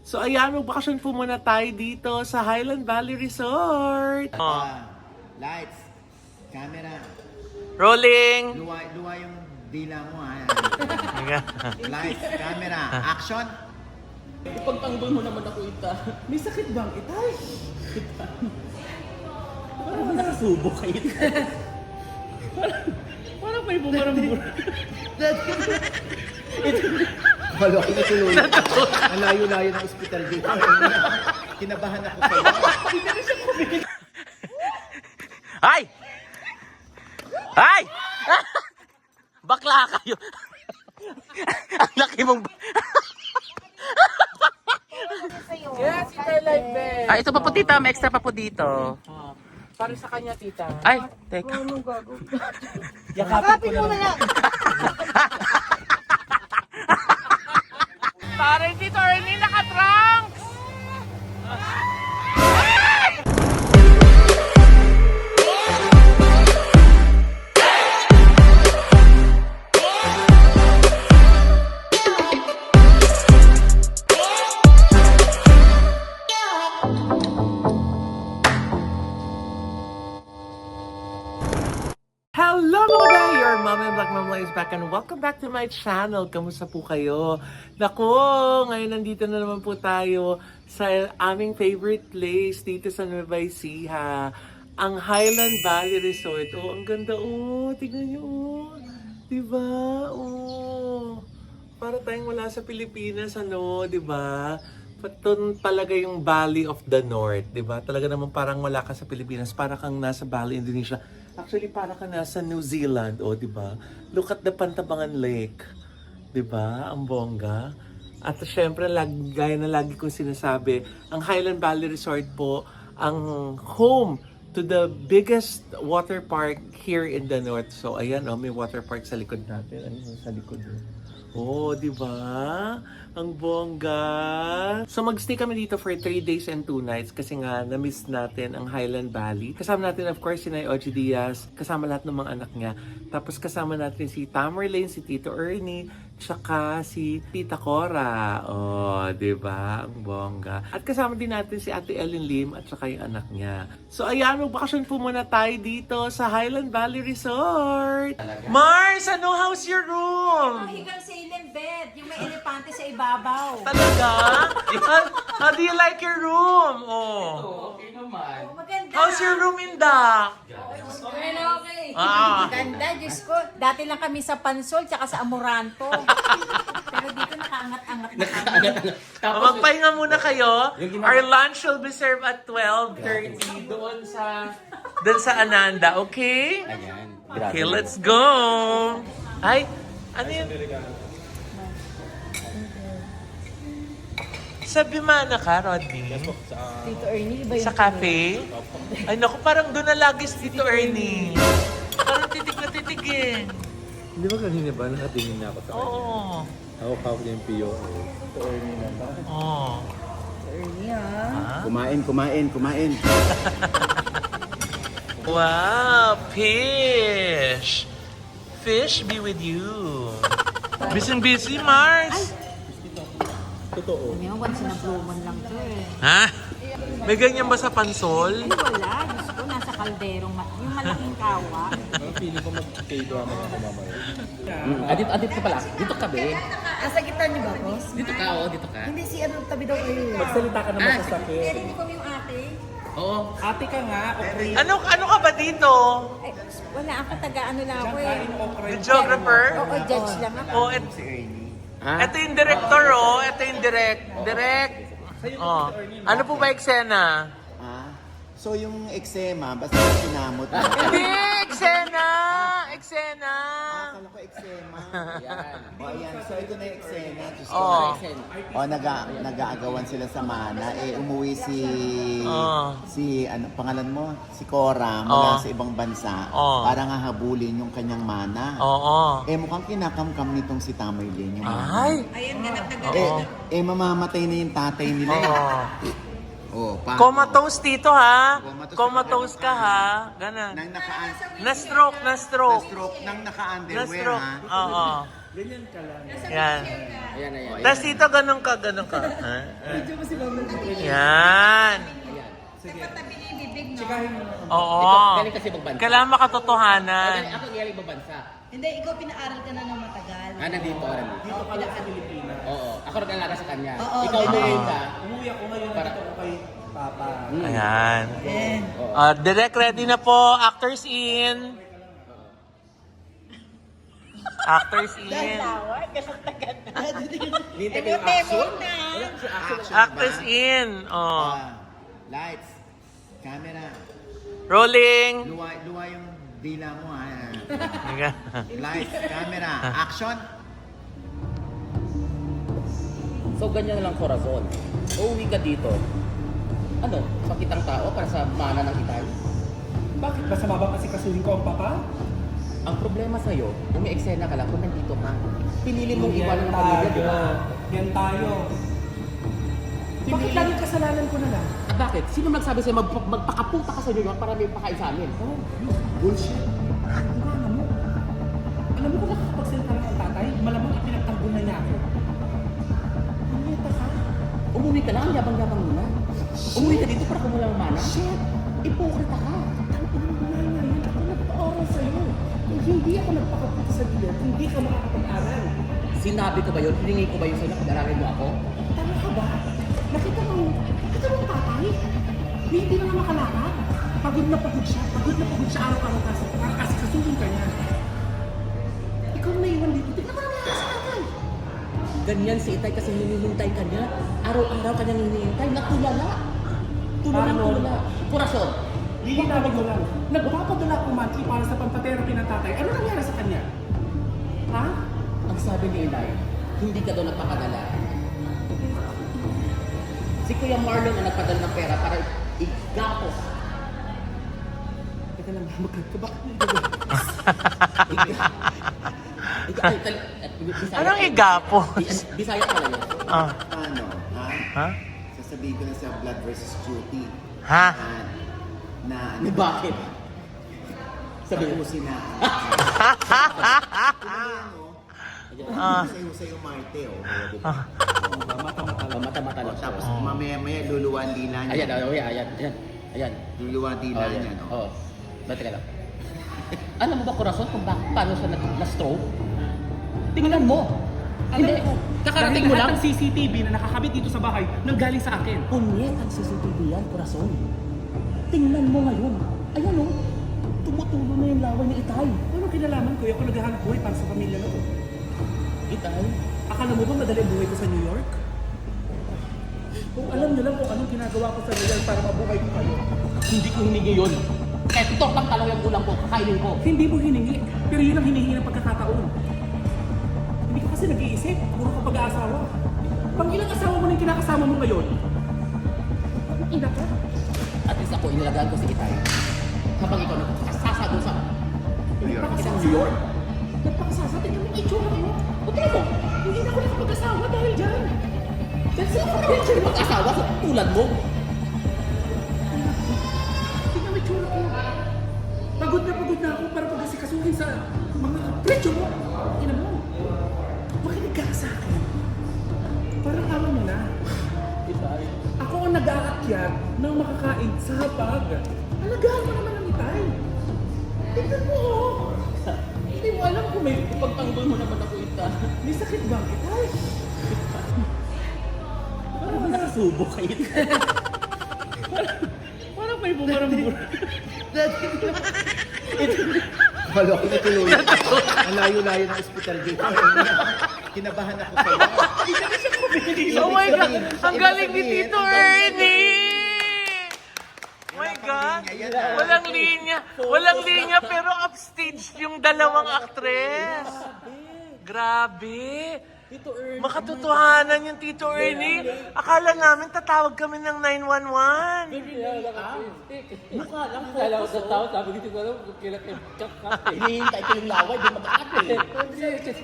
So ayan, magbakasyon po muna tayo dito sa Highland Valley Resort. Lights, camera. Rolling! Luwa yung dila mo ha. Lights, camera, action. Ipagtanggol mo naman ako, Ita. May sakit bang, Itay? Parang ba nakasubo kayo? Parang may bumarambura. Wala ko na tuloy. Ang layo-layo ng ospital dito. Kinabahan ako sa'yo. Ay! Ay! Bakla kayo! Ang laki mong... Yes, Ita Live Bed. Ah, ito pa po tita, may extra pa po dito. Para sa kanya, tita. Ay, teka. Yakapin ko na lang. Parang dito, Ernie, naka-trunks! Hello mga day! Your Mom and Black Mama is back and welcome back to my channel. Kamusta po kayo? Naku, ngayon nandito na naman po tayo sa aming favorite place dito sa Nueva Ecija. Ang Highland Valley Resort. Oh, ang ganda oh. Tignan niyo oh. Diba? Oh. Para tayong wala sa Pilipinas, ano, diba? Ito talaga yung Valley of the North, di ba? Talaga naman parang wala ka sa Pilipinas, para kang nasa Bali, Indonesia. Actually, para ka nasa New Zealand, di ba? Look at the Pantabangan Lake, di ba? Ang bongga. At syempre, gaya na lagi kong sinasabi, ang Highland Valley Resort po, ang home to the biggest water park here in the North. So, ayan, may water park sa likod natin. Ano yung sa likod? Oh, di ba? Ang bongga. So magstay kami dito for 3 days and 2 nights kasi nga na-miss natin ang Highland Valley. Kasama natin of course si Nay Oji Diaz, kasama lahat ng mga anak niya. Tapos kasama natin si Tamerlane, si Tito Ernie, tsaka si Tita Cora. Oh, di ba? Ang bongga. At kasama din natin si Ate Ellen Lim at tsaka yung anak niya. So ayan, magbakasyon po muna tayo dito sa Highland Valley Resort. Mars, ano? How's your room? Higang sailing bed, yung may elepante sa ibabaw. Talaga? How do you like your room? Oh. Okay naman. Oh, maganda. How's your room, Inda? Okay na okay. Ah. Maganda, Diyos ko. Dati lang kami sa Pansol, tsaka sa Amoranto. Pero dito nakaangat-angat na kami. Magpahinga muna kayo. Our lunch will be served at 12:30 doon sa Ananda, okay? Ayan. Okay, let's go. Ay, ano yun? Sa Bimana ka, Rodney? Tito Ernie, iba Sa cafe? Ay naku, parang doon na lagi si Tito Ernie. Parang titig na titig eh. Hindi ba kanina ba nakatingin na ako sa kanya? Oo. Hawak-hawak niya yung piyo. Oo. Ernie, ha? Kumain. Wow, fish! Fish be with you. Busy, Mars. Totoo. Ano yun, once in a blue moon lang to eh. Ha? May ganyan ba sa pansol? Ay, wala. Diyos ko, nasa kalderong, yung malaking kawa. Ang feeling ko mag-K-drama na mamaya. Dito ka pala. Dito ka, be. Sa gitna niyo ba, boss? Dito ka, dito ka. Hindi, si ano, tabi daw kayo. Magsalita ka naman sa sakit. Narinig ko yung ate. Oo. Ate ka nga, okay. Ano ka ba dito? Ay, wala ako, taga-ano lang ako eh. Videographer? Oo, judge lang ako. Oh, ito yung director, oh. Ito yung direct. Oh. Ano po ba eksena? So yung eczema, basta sinamot mo. Hindi, eksena! Akala ko eczema. O ayan, so ito na yung eczema. Diyos ko. Oh. O nag-aagawan sila sa Mana. Umuwi si ano pangalan mo? Si Cora mula sa ibang bansa para nga habulin yung kanyang mana. Oo. Mukhang kinakamkam nitong si Tamerlane yung mana. Ay! Ayun, ganap na ganap. Mamamatay na yung tatay nila. Comatose dito ha. Comatose ka ha. Ganon. Nang Na-stroke. Na-stroke nang naka-underwear Na-stroke. ha. Oo. Ganyan ka lang. Yan. Ayan, ayan. Tapos dito, ganun ka. Ha? Medyo kasi mama ng Yan. Ayan. Patabi niya yung bibig, no? Tsikahin mo. Oo. Ikaw, galing kasi magbansa. Kailangan makatotohanan. Ako galing magbansa. Hindi, ikaw pinaaral ka na ng matagal. Nandito. Dito ka lang sa Pilipinas. Oo. Ako nag-alaga sa kanya. Oo. Ikaw ngayon ka. Umuwi ako ngayon dito ko kay Papa. Ayan. Then, Direct, ready na po. Actors in. Actors in. Nintay ko yung action. Action Actors ba? in. Oh. Lights. Camera. Rolling. Luwa yung dila mo ha. Ayan. Lights. Camera. Action. So, ganyan lang corazon. Uuwi ka dito. Ano? Pakitang tao para sa mana ng Itay? Bakit? Masama ba kasi kasuhin ko ang Papa? Ang problema sa'yo, umi-eksena ka lang kung nandito ka. Pinili mong iwan ng pamilya, di ba? Yan tayo. Bakit laging kasalanan ko na lang? At bakit? Sino magsabi sa'yo magpakapunta ka sa New York para may pakain sa amin? Oh, bullshit. Ano mo? Alam mo kung nakakapagsalita ng tatay, malamang ipinagtanggol na niya ako. Punyeta ka? Umuwi ka lang, ang yabang-yabang mo na. Umuwi ka dito para kumulang mana. Shit! Ipokrita ka. Ano ko nang ngayon? Ako nagpa-oral sa'yo. Kung hindi ako nagpakapunta sa New York, hindi ka makakapag-aral. Sinabi ko ba yun? Hiningi ko ba yun sa'yo na pag-aralin mo ako? Tama ka ba? Nakita mo ang tatay? Hindi na nga makalakad. Pagod na pagod siya. Pagod na pagod siya araw-araw kasi. Para kasi kasuhin ka niya. Ikaw na iwan dito. Tignan mo naman sa tatay. Ganyan si Itay kasi hinihintay ka niya. Araw-araw ka niyang hinihintay. Natulala. Tulala. Corazon. Lilinawag mo lang. Nagpapadala ko monthly para sa pampatherapy ng tatay. Ano nangyari sa kanya? Ha? Ang sabi ni Inay, hindi ka daw nagpakadala. Si Kuya Marlon ang nagpadala ng pera para igapos. Teka lang, magkakabak. Anong igapos? Bisaya pala yun. Ah. Ano? Ha? Ha? Sasabihin ko na sa Blood versus Duty. Ha? Na Ni bakit? Sabi mo. tapusin na. Ah. Husay-husay yung Marte, oh. Mata-mata lang. Tapos mamaya-maya luluwan dila niya. Ayan. Luluwan dila niya, no? Oo. Bati ka lang. Alam mo ba, Corazon, kung paano siya na-stroke? Tingnan mo. Hindi. Kakarating mo lang. Lahat ng CCTV na nakakabit dito sa bahay nanggaling sa akin. Punyet ang CCTV yan, Corazon. Tingnan mo ngayon. Ayan o. Tumutulo na yung laway ni Itay. Ano kinalaman ko? Ako naghahanap buhay para sa pamilya na to. Itay? Akala mo ba madali ang buhay ko sa New York? Kung alam niyo lang kung anong ginagawa ko sa New York para mabuhay ko kayo. Hindi ko hiningi yun. Kahit tortang talong yung ulang ko, kakainin ko. Hindi mo hiningi, pero yun ang hinihingi ng pagkakataon. Hindi ka kasi nag-iisip, puro ka pag-aasawa. Pang ilang asawa mo na yung kinakasama mo ngayon? Ang ina ka? At least ako, inalagaan ko si Itay. Habang ikaw nagpakasasa doon sa isang New York. Nagpakasasa, tingnan mo yung itsura mo. O tingnan mo, Hindi na ako nakapag-asawa dahil dyan. dahil sila ka naman siya mag-asawa sa tulad mo. Tingnan mo yung itsura ko. Pagod na ako para pag-asikasuhin sa mga precho mo. Ina mo. Makinig ka sa akin. Parang alam mo na. Itay. Ako ang nag-aakyat ng makakain sa hapag. Alagaan mo naman ang Itay. Tignan mo, oh. Hindi mo alam kung may pagtanggol mo naman ako, Itay. May sakit ba ang Itay? Parang nakasubo ka, Itay. Parang may bumarambur. Wala ko natuloy. Ang layo-layo ng hospital dito. Kinabahan ako sa'yo. Oh my God! Ang galing ni Tito Ernie! Oh my God! Walang linya. Walang linya pero upstage yung dalawang aktres. Grabe! Makatotohanan yung Tito Ernie. Akala namin tatawag kami ng 911. Mukha lang po. Kala ko sa tao, sabi ko siguro, hinihintay ko yung laway, di mag-ate.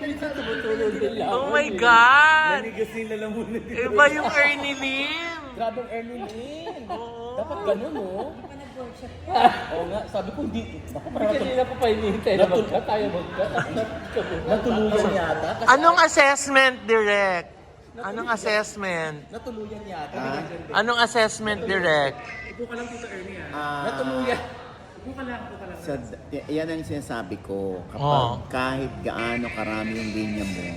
Minsan tumutulong din laway. Oh my God! Nanigas nila lang muna. Iba yung Ernie Lim. Grabe ang Ernie Lynn. Oo. Dapat ganun, no? Pa nag-workshop. Oo nga, sabi ko hindi. Ako parang kanina pa pa hinihintay na magka, tayo magka. Natuluyan yata. Kasi Anong assessment, Direk? Anong assessment? natuluyan yata. Anong assessment, Direk? Natuluyan. Yan ang sinasabi ko. Kapag Oo. kahit gaano karami yung linya mo,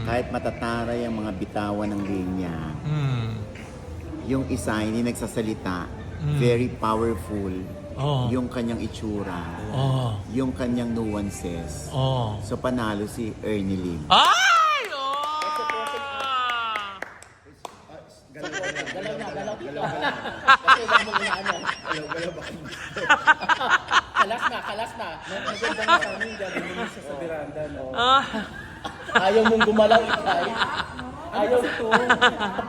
kahit matataray ang mga bitawan ng linya, yung isa hindi nagsasalita, very powerful, Oo. yung kanyang itsura, Oh. yung kanyang nuances. Oh. So panalo si Ernie Lim. Ay! Oh! Galaw na, galaw dito. Kasi wag mong inaano. Kalas na. Maganda nga kami, gagawin mo siya sa veranda, no? Ah. Ayaw mong gumalaw, Itay. Ayaw Ito,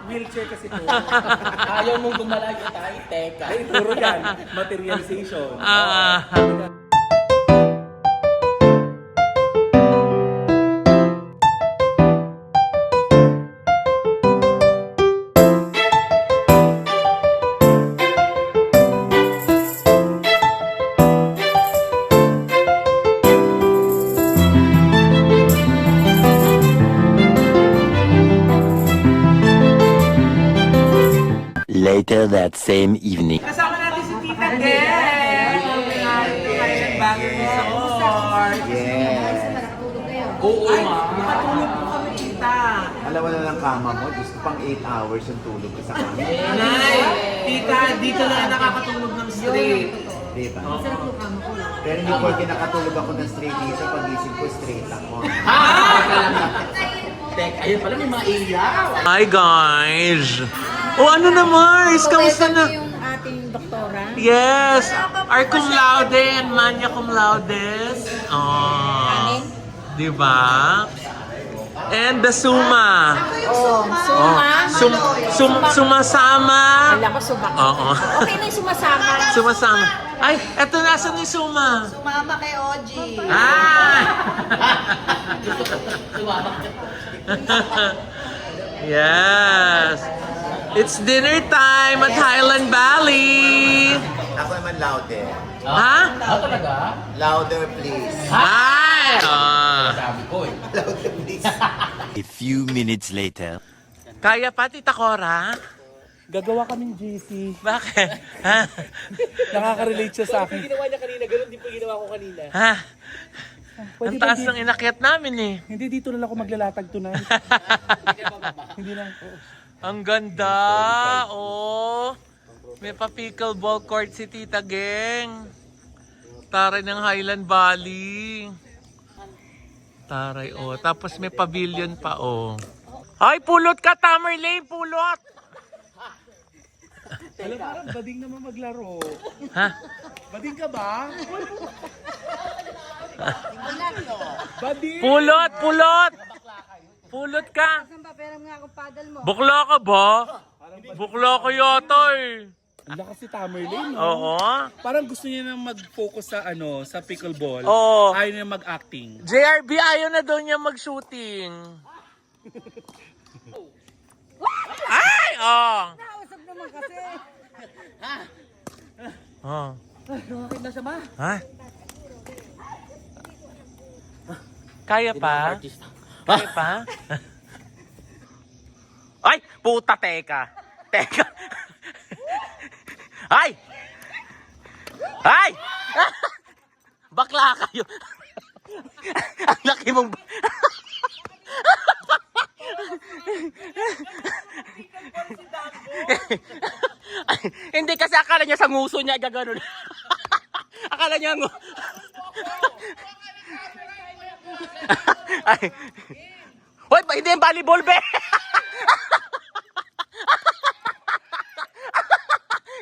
wheelchair kasi to. Ayaw mong gumalaw, Itay. Teka. Ay, puro yan, materialization. Ah. Later that same evening. Kasama natin si Tita Gel! Highland Valley Resort! Yes! Oo, Ay, ma. nakatulog po kami, Tita. Alam mo na lang kama mo, gusto pang 8 hours yung tulog ka sa kama. Nay, Tita, dito na nakakatulog ng straight. Diba? Pero hindi ko nakatulog ako ng straight dito, pagising ko straight ako. Teka, ayun pala may maiyaw. Hi, guys! Oh, ano na, Mars? Kamusta na? yung ating doktora. Yes! Our cum laude and magna cum laudes. Oh. Diba? And the suma. Oh, Sumasama. Wala ko subak. Oo. Okay na yung sumasama. Sumasama. Ay, eto nasan ni Suma? Sumama kay Oji. Ah! Yes! It's dinner time at Highland Valley! Ako naman louder. Ha? Talaga? Louder please. Ay! Ah. Sabi ko eh. Louder please. A few minutes later. Kaya pa, Tita Cora? Gagawa kaming GC. Bakit? Ha? Nakaka-relate siya sa akin. Ginawa niya kanina, ganun din po ginawa ko kanina. Ha? Pwede Ang ba taas hindi- ng inakyat namin eh. Hindi dito na lang ako maglalatag tonight. Hindi lang. Ang ganda! Oh! May pa pickleball court si Tita Geng. Taray ng Highland Valley. Taray, oh. Tapos may pavilion pa, oh. Ay, pulot ka, Tamerlane! Pulot! Alam, parang bading naman maglaro. Ha? Bading ka ba? Bading! Pulot! Pulot! Pulot ka! Bukla ka ba? Bukla ka yata eh. Ang lakas si Tamerlane, no? Oo. Parang gusto niya na mag-focus sa sa pickleball. Oo. Ayaw niya mag-acting. JRB, ayaw na daw niya mag-shooting. Ay! Oh! Nausap naman kasi. Oh. Bakit na siya ba? Ha? Kaya pa? Artista. Kaya pa? Ay! Puta, teka! Teka! Ay! Ay! Bakla kayo! Ang laki mong... Hindi kasi akala niya sa nguso niya gaganon. Akala niya Ay. Hoy, hindi yung volleyball, be!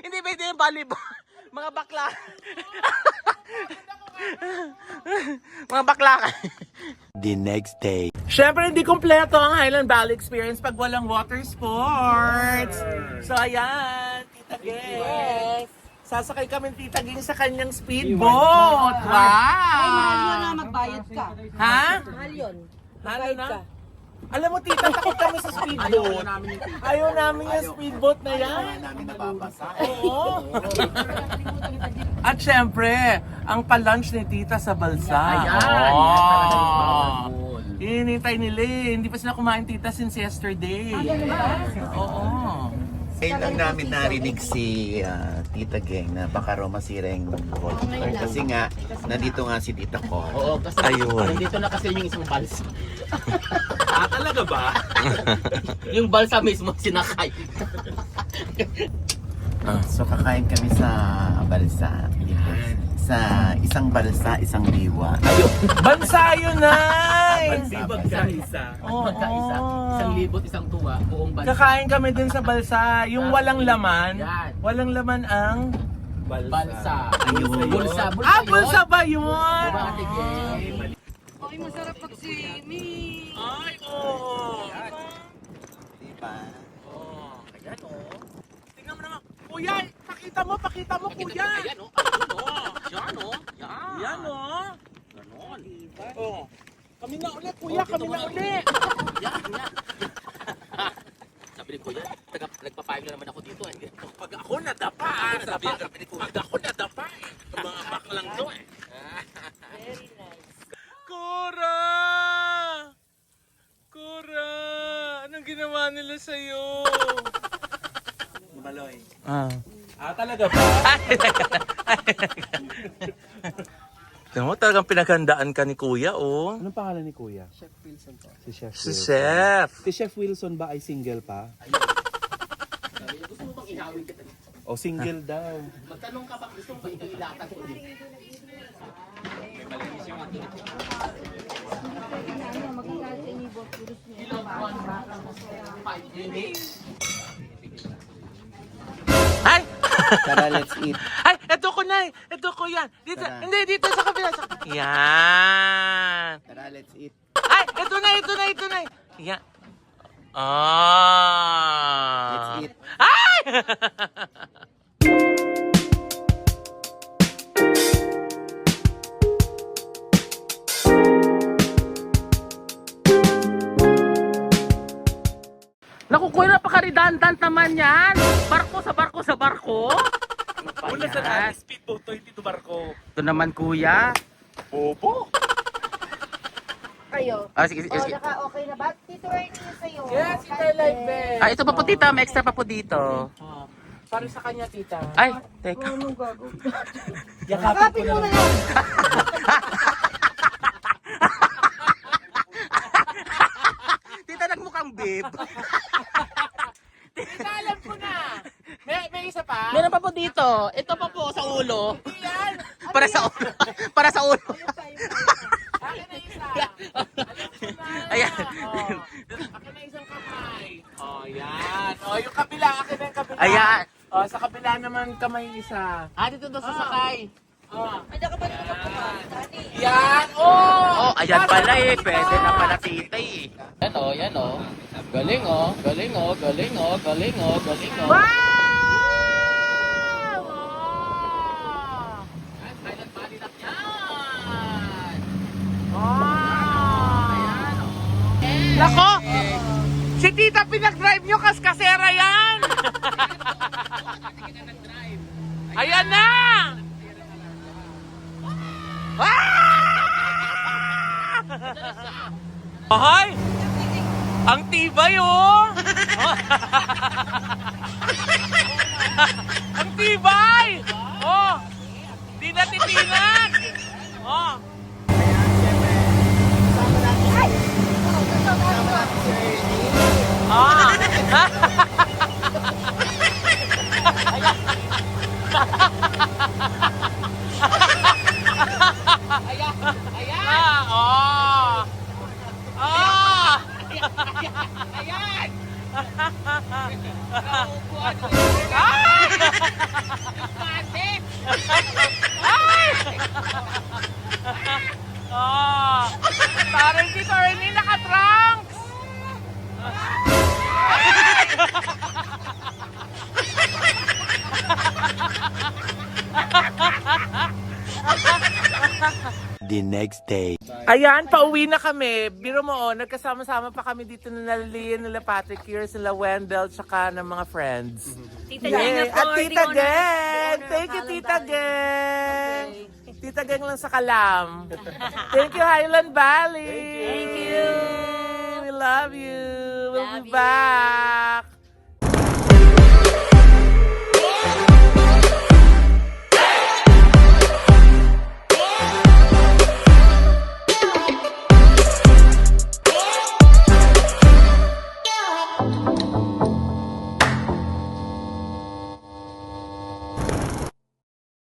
Hindi ba hindi yung volleyball? Mga bakla. Mga bakla. The next day. Siyempre, hindi kompleto ang Highland Valley experience pag walang water sports. So, ayan, Tita Geng. Sasakay kami Tita Geng sa kanyang speedboat. Wow! Magbayad ka. Ha? Mahal yun. Ano na? Alam mo, tita, takot kami sa speedboat. Ayaw namin yung speedboat na yan. Kaya namin nababasa. Oo. At syempre, ang pa-lunch ni tita sa balsa. Ayan. Oh. Hinintay nila eh. Hindi pa sila kumain tita since yesterday. Oo. Ngayon lang namin narinig si Tita Geng na baka raw masira yung boat. Kasi nga, nandito nga si Tita Cor. Oo, kasi nandito na kasi yung isang balsa. Talaga ba? Yung balsa mismo sinakay. So kakain kami sa balsa. Sa isang balsa, isang diwa. Bansa yun, Nay! Balsa. Magkaisa. Isang libot, isang tuwa, buong balsa. Kakain kami dun sa balsa. Yung walang laman. Yan. Walang laman ang... Balsa. Ayun. Bulsa. Bulsa ba yun? Diba, Ate Geng? Ay, masarap pag-swimming. Ay, oo. Diba? Ayan, oh. Tingnan mo naman. Kuya, pakita mo, kuya. Ayan o, ayun o. Yan o. Yan. Yan, oh. Ganon. Oh. Kami na ulit, kuya. Kami na ulit. Yan, yan. Sabi ni Kuya, nagpapayag na naman ako dito eh. Pag ako nadapa, Sabi ni Kuya. Pag ako nadapa, mga baklang to eh. Very nice. Cora! Cora! Anong ginawa nila sa'yo? Maloy. Talaga ba? Tignan mo, talagang pinaghandaan ka ni Kuya, oh. Anong pangalan ni Kuya? Chef Wilson po. Si Chef Si Wilson. Chef. Si Chef Wilson ba ay single pa? Gusto mo bang ihawin kita? O single daw? Magtanong ka ba, gusto mo ba ikaw ilatag ko din? Ay! Tara, let's eat. Ay! Ito ko na eh! Ito ko yan! Dito! Tara. Hindi! Dito sa kabila! Yan! Tara, let's eat. Ay! Ito na! Yan! Let's eat. Ay! Naku, Kuya, napaka-redundant naman yan. Barko sa barko sa barko. Una sa dati, speedboat to, hindi to barko. Ito naman, Kuya. Opo. Kayo. Sige. Okay na ba? Tito Ernie na sa'yo. Yes, ito live eh. Ah, ito pa po tita, may extra pa po dito. Para sa kanya, tita. Ay, teka. Yakapin mo na yan. Tita, nagmukhang babe. Tita, alam ko na. May isa pa? Meron pa po dito. Ito pa po sa ulo. Yan. Para sa ulo. Para sa ulo. Akin na isa. Ayan. Akin na isang kamay. Oh, yan. Oh, yung kabila. Akin na yung kabila. Ayan. Oh, sa kabila naman kamay isa. Ah, dito daw sasakay. Oh. Ay, nakapag mo Dani. Yan. Oh! Oh, ayan pala eh. Pwede na pala tita eh. Yan oh. Galing oh. Galing oh. Galing oh. Galing oh. Galing oh. Wow! Silent body lock yan. Wow! Nako! Si tita pinag-drive nyo kaskasera yan! Ayan na! Hoy! Ang tibay oh! Ang tibay! Oh! Di na titinag! Oh! Ah! Ah! Oh! Ah! Ayan! Ah! Parang si Ernie naka-trunks! The next day. Ayan, pauwi na kami. Biro mo, nagkasama-sama pa kami dito na Lilian, nila Patrick Kears, nila Wendell, tsaka ng mga friends. Tita Yay! Geng, At Tita Geng! Thank you, Tita Geng! Tita Geng lang sa Kalam. Thank you, Highland Valley! Thank you! We love you! We'll Love be you. back!